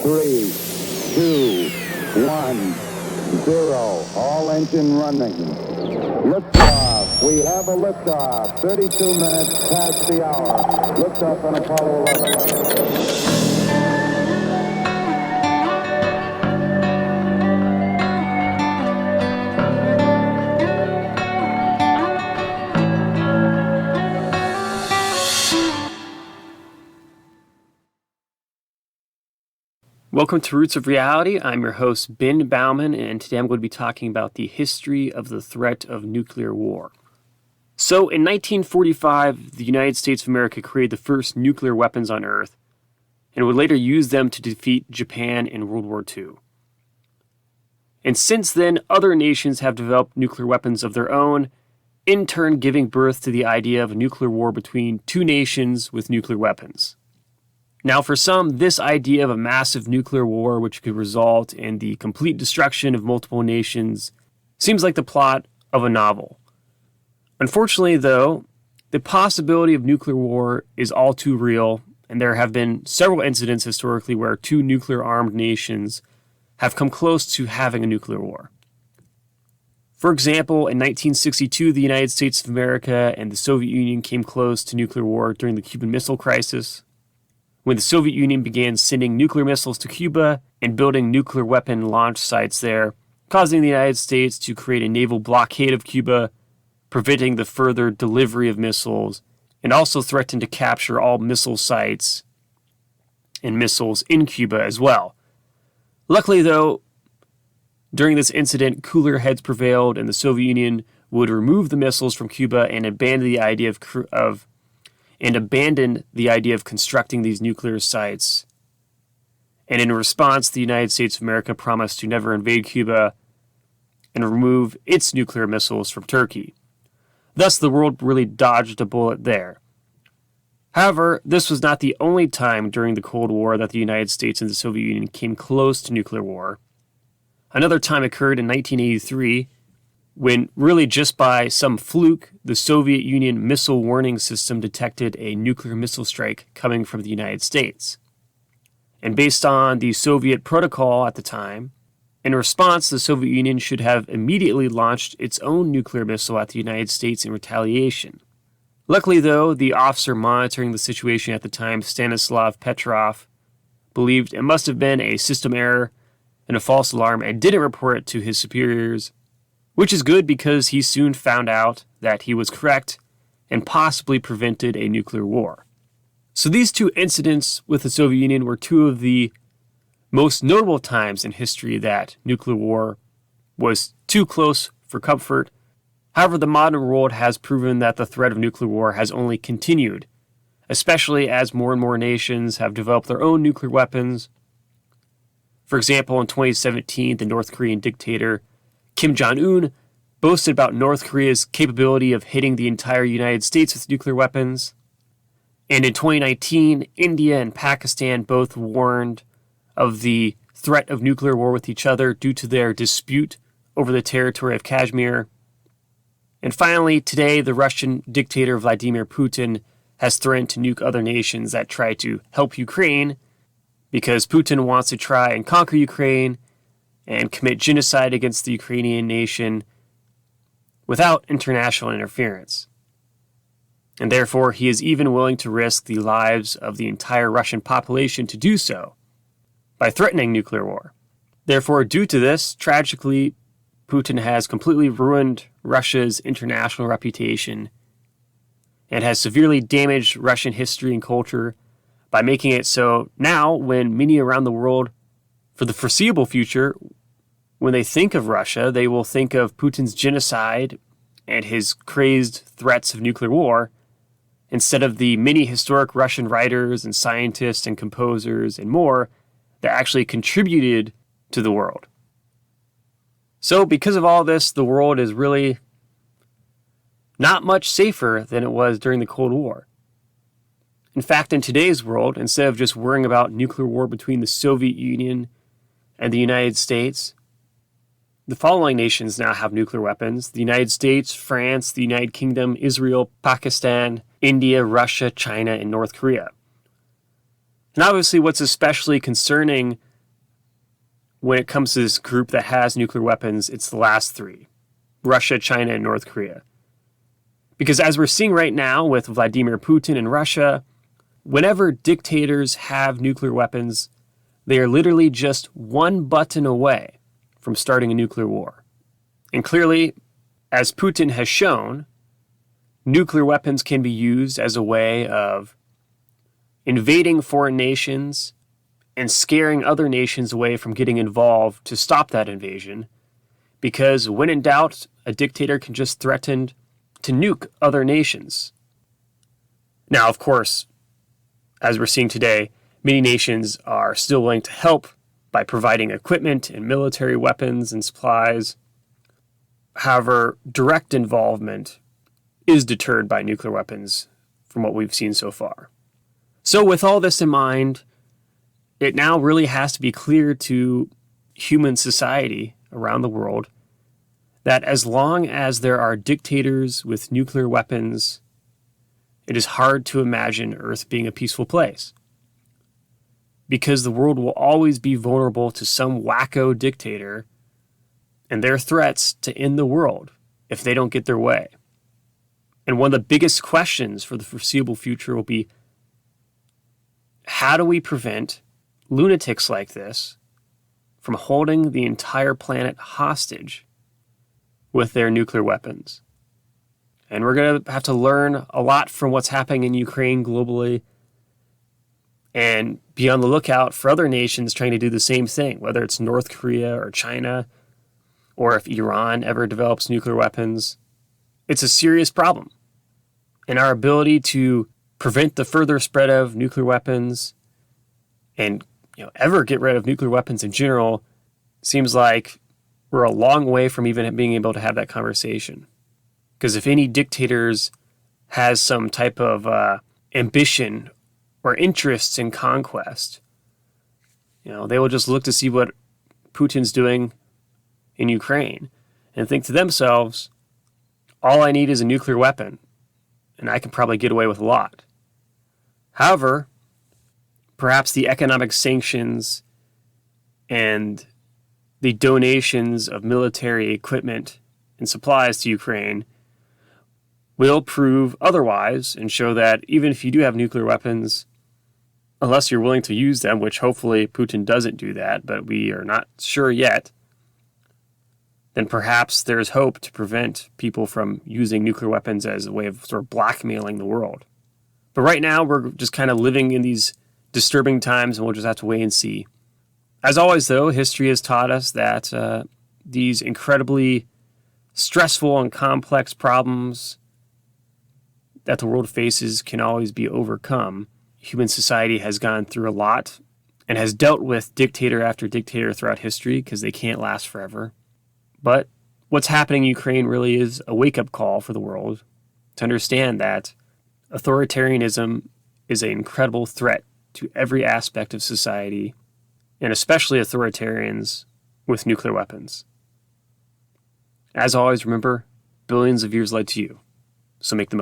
3, 2, 1, 0. All engine running. Liftoff. We have a liftoff. 32 minutes past the hour. Liftoff on Apollo 11. Welcome to Roots of Reality. I'm your host, Ben Baumann, and today I'm going to be talking about the history of the threat of nuclear war. So, in 1945, the United States of America created the first nuclear weapons on Earth, and would later use them to defeat Japan in World War II. And since then, other nations have developed nuclear weapons of their own, in turn giving birth to the idea of a nuclear war between two nations with nuclear weapons. Now, for some, this idea of a massive nuclear war which could result in the complete destruction of multiple nations seems like the plot of a novel. Unfortunately, though, the possibility of nuclear war is all too real, and there have been several incidents historically where two nuclear-armed nations have come close to having a nuclear war. For example, in 1962, the United States of America and the Soviet Union came close to nuclear war during the Cuban Missile Crisis, when the Soviet Union began sending nuclear missiles to Cuba and building nuclear weapon launch sites there, causing the United States to create a naval blockade of Cuba, preventing the further delivery of missiles, and also threatened to capture all missile sites and missiles in Cuba as well. Luckily, though, during this incident, cooler heads prevailed, and the Soviet Union would remove the missiles from Cuba and abandon the idea of constructing these nuclear sites. And in response, the United States of America promised to never invade Cuba and remove its nuclear missiles from Turkey. Thus, the world really dodged a bullet there. However, this was not the only time during the Cold War that the United States and the Soviet Union came close to nuclear war. Another time occurred in 1983, when really just by some fluke, the Soviet Union missile warning system detected a nuclear missile strike coming from the United States. And based on the Soviet protocol at the time, in response, the Soviet Union should have immediately launched its own nuclear missile at the United States in retaliation. Luckily, though, the officer monitoring the situation at the time, Stanislav Petrov, believed it must have been a system error and a false alarm and didn't report it to his superiors, which is good because he soon found out that he was correct and possibly prevented a nuclear war. So these two incidents with the Soviet Union were two of the most notable times in history that nuclear war was too close for comfort. However, the modern world has proven that the threat of nuclear war has only continued, especially as more and more nations have developed their own nuclear weapons. For example, in 2017, the North Korean dictator Kim Jong-un boasted about North Korea's capability of hitting the entire United States with nuclear weapons. And in 2019, India and Pakistan both warned of the threat of nuclear war with each other due to their dispute over the territory of Kashmir. And finally, today, the Russian dictator Vladimir Putin has threatened to nuke other nations that try to help Ukraine because Putin wants to try and conquer Ukraine and commit genocide against the Ukrainian nation without international interference. And therefore, he is even willing to risk the lives of the entire Russian population to do so by threatening nuclear war. Therefore, due to this, tragically, Putin has completely ruined Russia's international reputation and has severely damaged Russian history and culture by making it so now when many around the world, for the foreseeable future, when they think of Russia, they will think of Putin's genocide and his crazed threats of nuclear war, instead of the many historic Russian writers and scientists and composers and more that actually contributed to the world. So because of all this, the world is really not much safer than it was during the Cold War. In fact, in today's world, instead of just worrying about nuclear war between the Soviet Union and the United States, the following nations now have nuclear weapons: the United States, France, the United Kingdom, Israel, Pakistan, India, Russia, China, and North Korea. And obviously what's especially concerning when it comes to this group that has nuclear weapons, it's the last three: Russia, China, and North Korea. Because as we're seeing right now with Vladimir Putin in Russia, whenever dictators have nuclear weapons, they are literally just one button away from starting a nuclear war. And clearly, as Putin has shown, nuclear weapons can be used as a way of invading foreign nations and scaring other nations away from getting involved to stop that invasion. Because when in doubt, a dictator can just threaten to nuke other nations. Now, of course, as we're seeing today, many nations are still willing to help by providing equipment and military weapons and supplies. However, direct involvement is deterred by nuclear weapons from what we've seen so far. So with all this in mind, it now really has to be clear to human society around the world that as long as there are dictators with nuclear weapons, it is hard to imagine Earth being a peaceful place. Because the world will always be vulnerable to some wacko dictator and their threats to end the world if they don't get their way. And one of the biggest questions for the foreseeable future will be, how do we prevent lunatics like this from holding the entire planet hostage with their nuclear weapons? And we're going to have to learn a lot from what's happening in Ukraine globally and be on the lookout for other nations trying to do the same thing, whether it's North Korea or China, or if Iran ever develops nuclear weapons. It's a serious problem. And our ability to prevent the further spread of nuclear weapons and ever get rid of nuclear weapons in general seems like we're a long way from even being able to have that conversation. Because if any dictators has some type of ambition or interests in conquest, they will just look to see what Putin's doing in Ukraine and think to themselves, all I need is a nuclear weapon, and I can probably get away with a lot. However, perhaps the economic sanctions and the donations of military equipment and supplies to Ukraine will prove otherwise and show that even if you do have nuclear weapons, unless you're willing to use them, which hopefully Putin doesn't do that, but we are not sure yet, then perhaps there's hope to prevent people from using nuclear weapons as a way of sort of blackmailing the world. But right now, we're just kind of living in these disturbing times, and we'll just have to wait and see. As always, though, history has taught us that these incredibly stressful and complex problems that the world faces can always be overcome. Human society has gone through a lot and has dealt with dictator after dictator throughout history because they can't last forever. But what's happening in Ukraine really is a wake-up call for the world to understand that authoritarianism is an incredible threat to every aspect of society, and especially authoritarians with nuclear weapons. As always, remember, billions of years led to you, so make the most.